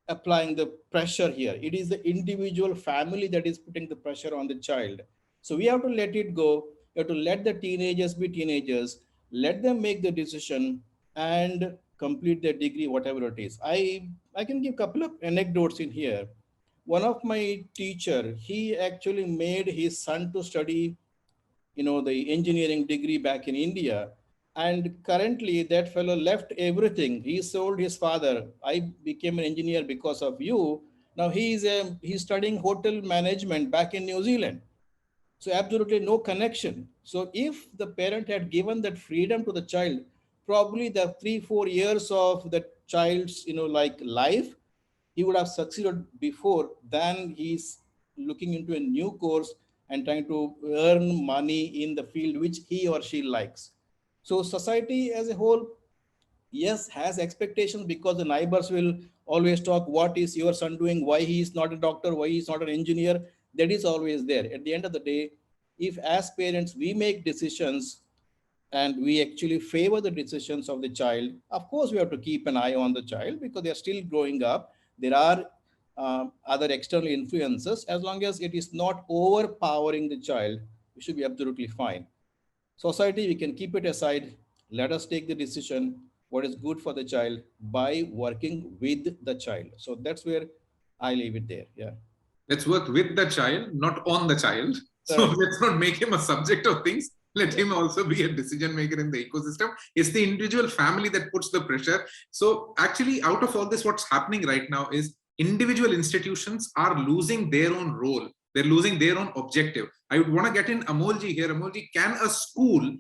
applying the pressure here. It is the individual family that is putting the pressure on the child. So we have to let it go. We have to let the teenagers be teenagers, let them make the decision and complete their degree, whatever it is. I can give a couple of anecdotes in here. One of my teacher, he actually made his son to study, the engineering degree back in India. And currently that fellow left everything. He sold his father. I became an engineer because of you. Now he's studying hotel management back in New Zealand. So absolutely no connection. So if the parent had given that freedom to the child, probably the 3-4 years of the child's, life, he would have succeeded before than he's looking into a new course and trying to earn money in the field which he or she likes. So society as a whole, yes, has expectations, because the neighbors will always talk, what is your son doing? Why he is not a doctor? Why he is not an engineer? That is always there. At the end of the day, if as parents, we make decisions and we actually favor the decisions of the child, of course, we have to keep an eye on the child because they're still growing up. There are other external influences. As long as it is not overpowering the child, we should be absolutely fine. Society, we can keep it aside. Let us take the decision what is good for the child by working with the child. So that's where I leave it there. Yeah. Let's work with the child, not on the child. So Correct. let's not make him a subject of things. Let him also be a decision maker in the ecosystem. It's the individual family that puts the pressure. So actually, out of all this, what's happening right now is individual institutions are losing their own role. They're losing their own objective. I would want to get in Amolji here. Amolji, can a school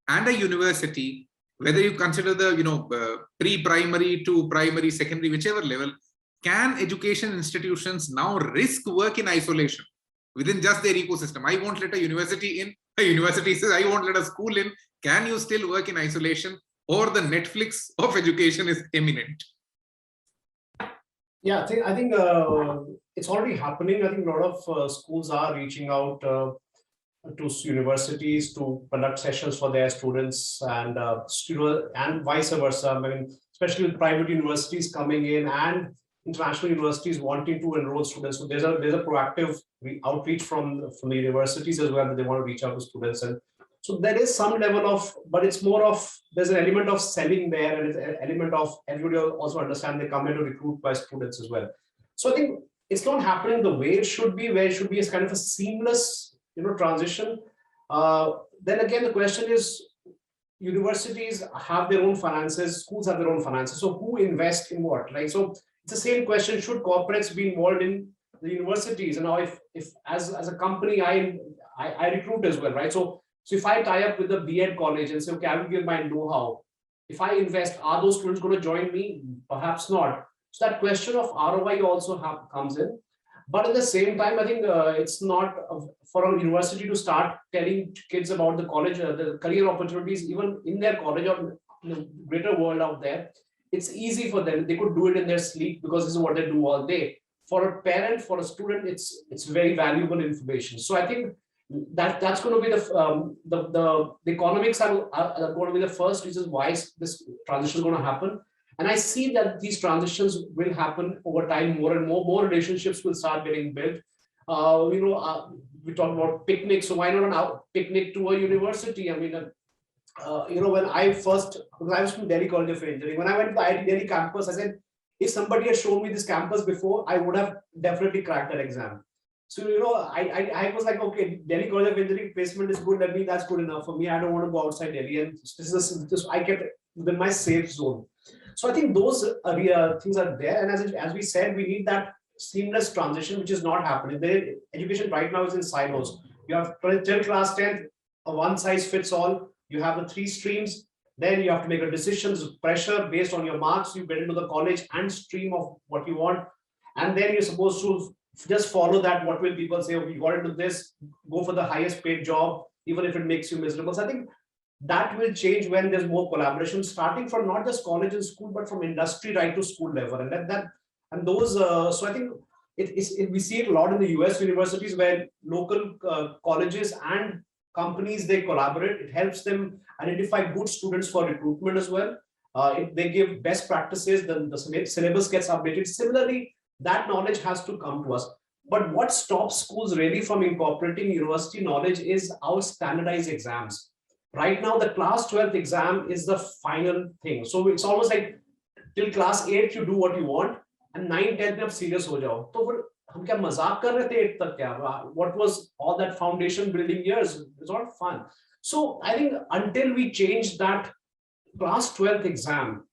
and a university, whether you consider the pre-primary to primary, secondary, whichever level, can education institutions now risk work in isolation within just their ecosystem? I won't let a university in. A university says, I won't let a school in. Can you still work in isolation, or the Netflix of education is imminent? Yeah, I think it's already happening. I think a lot of schools are reaching out to universities to conduct sessions for their students, and and vice versa. I mean, especially with private universities coming in and international universities wanting to enroll students. So there's a proactive outreach from the universities as well, that they want to reach out to students. And so there is some level of, but it's more of, there's an element of selling there, and it's an element of everybody also understand they come in to recruit by students as well. So I think it's not happening the way it should be, where it should be as kind of a seamless, transition. Then again, the question is, universities have their own finances, schools have their own finances. So who invests in what, right? So it's the same question: should corporates be involved in the universities? And now, if as a company, I recruit as well, right? So if I tie up with the B.Ed college and say, okay, I will give my know-how. If I invest, are those students going to join me? Perhaps not. So that question of ROI also comes in. But at the same time, I think it's not for a university to start telling kids about the college, the career opportunities, even in their college or in the greater world out there. It's easy for them. They could do it in their sleep because this is what they do all day. For a parent, for a student, it's very valuable information. So I think that's going to be the economics are going to be the first reason why this transition is going to happen. And I see that these transitions will happen over time. More and more relationships will start getting built. We talk about picnics, so why not a picnic to a university? I mean, when I was from Delhi College of Engineering, when I went to the IIT Delhi campus, I said, if somebody had shown me this campus before, I would have definitely cracked that exam. So, I was like, okay, Delhi College of Engineering placement is good. That's good enough for me. I don't want to go outside Delhi. And I kept within my safe zone. So I think those things are there. And as we said, we need that seamless transition, which is not happening. The education right now is in silos. You have till class 10, a one size fits all. You have the 3 streams. Then you have to make a decision, pressure based on your marks. You get into the college and stream of what you want. And then you're supposed to just follow that. What will people say? Oh, you got into this, go for the highest paid job, even if it makes you miserable. So I think that will change when there's more collaboration, starting from not just college and school, but from industry right to school level. And those. So I think we see it a lot in the US universities, where local colleges and companies, they collaborate. It helps them identify good students for recruitment as well. They give best practices. The syllabus gets updated. Similarly, that knowledge has to come to us. But what stops schools really from incorporating university knowledge is our standardized exams. Right now, the class 12th exam is the final thing. So it's almost like till class 8, you do what you want, and 9, 10, you serious ho jao. So hum kya mazak kar rahe the 8 tak kya? What was all that foundation building years? It's not fun. So I think until we change that class 12th exam,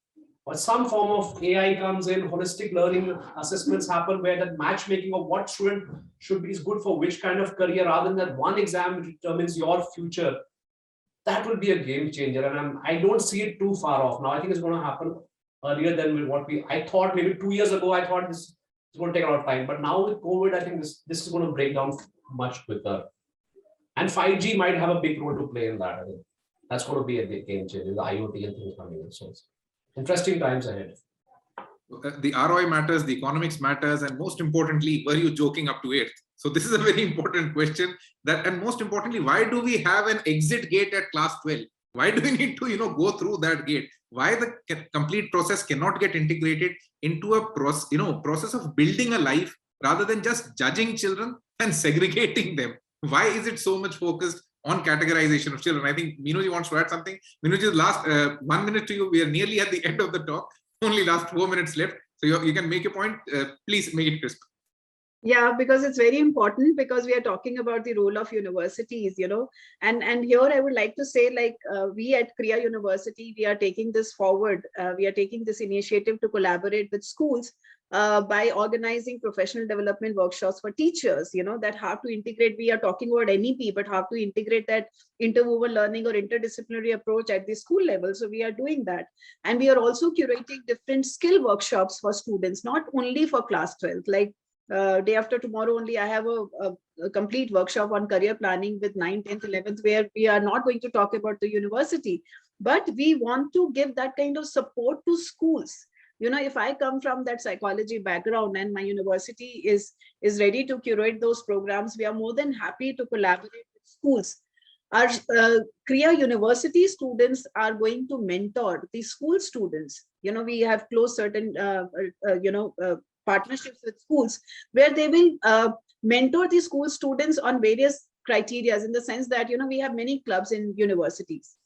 or some form of AI comes in, holistic learning assessments happen, where that matchmaking of what student should be is good for which kind of career, rather than that one exam which determines your future. That will be a game changer, and I don't see it too far off now. I think it's going to happen earlier than what I thought. Maybe 2 years ago, I thought this is going to take a lot of time, but now with COVID, I think this is going to break down much quicker. And 5G might have a big role to play in that. I think that's going to be a big game changer. The IoT and things coming in. So it's interesting times ahead. The ROI matters, the economics matters, and most importantly, were you joking up to 8th? So this is a very important question. And most importantly, why do we have an exit gate at class 12? Why do we need to, go through that gate? Why the complete process cannot get integrated into a process of building a life, rather than just judging children and segregating them? Why is it so much focused on categorization of children? I think Meenuji wants to add something. Meenuji, last 1 minute to you. We are nearly at the end of the talk. Only last 4 minutes left. So you can make your point. Please make it crisp. Yeah, because it's very important, because we are talking about the role of universities, and here I would like to say, like, we at Krea University, we are taking this forward. We are taking this initiative to collaborate with schools by organizing professional development workshops for teachers, that how to integrate. We are talking about NEP, but how to integrate that interwoven learning or interdisciplinary approach at the school level. So we are doing that. And we are also curating different skill workshops for students, not only for class 12, like day after tomorrow only I have a complete workshop on career planning with 9th, 10th, 11th, where we are not going to talk about the university, but we want to give that kind of support to schools. If I come from that psychology background and my university is ready to curate those programs, we are more than happy to collaborate with schools. Our Krea University students are going to mentor the school students. We have closed certain partnerships with schools where they will mentor the school students on various criteria, in the sense that we have many clubs in universities,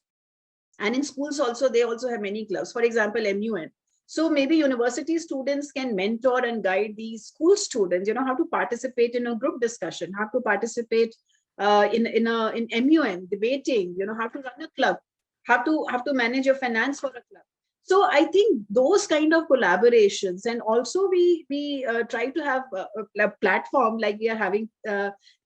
and in schools also they also have many clubs, for example MUN. So maybe university students can mentor and guide these school students, how to participate in a group discussion, how to participate in MUN debating, how to run a club, how to manage your finance for a club. So I think those kind of collaborations, and also we try to have a platform, like we are having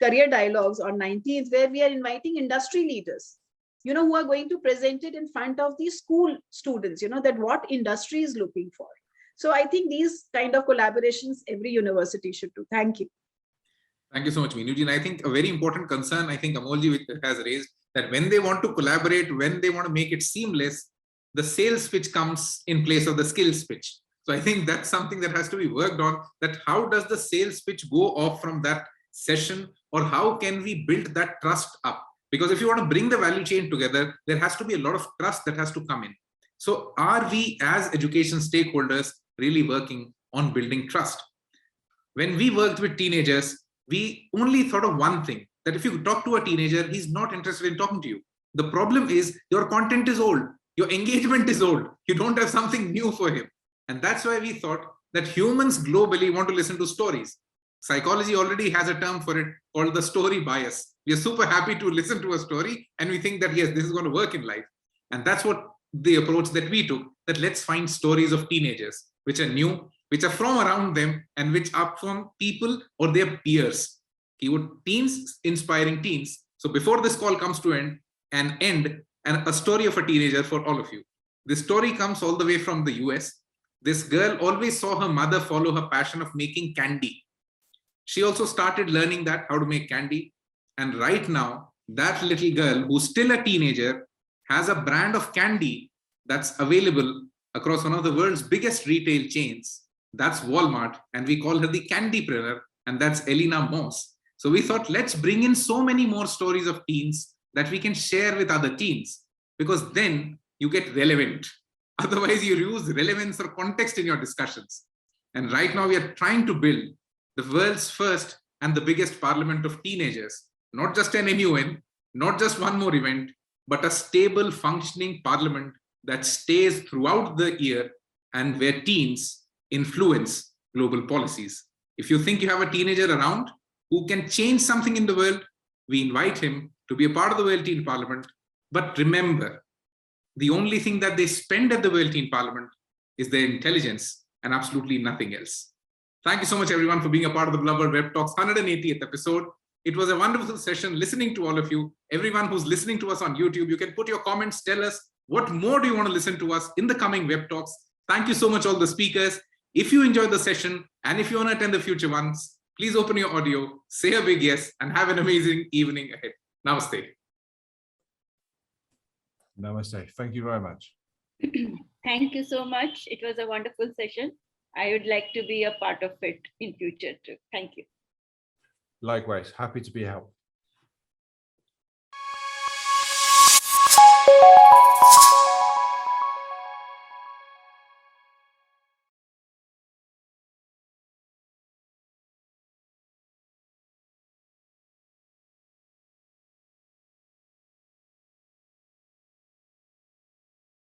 career dialogues on 19th, where we are inviting industry leaders, who are going to present it in front of the school students, that what industry is looking for. So I think these kind of collaborations every university should do. Thank you. Thank you so much, Meenu. And I think a very important concern, I think Amolji has raised, that when they want to collaborate, when they want to make it seamless, the sales pitch comes in place of the skills pitch. So I think that's something that has to be worked on, that how does the sales pitch go off from that session, or how can we build that trust up? Because if you want to bring the value chain together, there has to be a lot of trust that has to come in. So are we as education stakeholders really working on building trust? When we worked with teenagers, we only thought of one thing, that if you talk to a teenager, he's not interested in talking to you. The problem is your content is old. Your engagement is old. You don't have something new for him. And that's why we thought that humans globally want to listen to stories. Psychology already has a term for it called the story bias. We are super happy to listen to a story and we think that, yes, this is going to work in life. And that's what the approach that we took, that let's find stories of teenagers, which are new, which are from around them, and which are from people or their peers. Keyword teens, inspiring teens. So before this call comes to an end, and a story of a teenager for all of you. This story comes all the way from the US. This girl always saw her mother follow her passion of making candy. She also started learning that how to make candy. And right now, that little girl, who's still a teenager, has a brand of candy that's available across one of the world's biggest retail chains. That's Walmart. And we call her the candypreneur. And that's Elena Moss. So we thought, let's bring in so many more stories of teens that we can share with other teens, because then you get relevant. Otherwise, you lose relevance or context in your discussions. And right now, we are trying to build the world's first and the biggest parliament of teenagers, not just an MUN, not just one more event, but a stable, functioning parliament that stays throughout the year and where teens influence global policies. If you think you have a teenager around who can change something in the world, we invite him to be a part of the World Teen Parliament. But remember, the only thing that they spend at the World Teen Parliament is their intelligence and absolutely nothing else. Thank you so much, everyone, for being a part of the Blub World Web Talks 180th episode. It was a wonderful session listening to all of you. Everyone who's listening to us on YouTube, you can put your comments, tell us what more do you want to listen to us in the coming Web Talks. Thank you so much, all the speakers. If you enjoyed the session and if you want to attend the future ones, please open your audio, say a big yes, and have an amazing evening ahead. Namaste. Namaste. Thank you very much. Thank you so much. It was a wonderful session. I would like to be a part of it in future too. Thank you. Likewise, happy to be a help.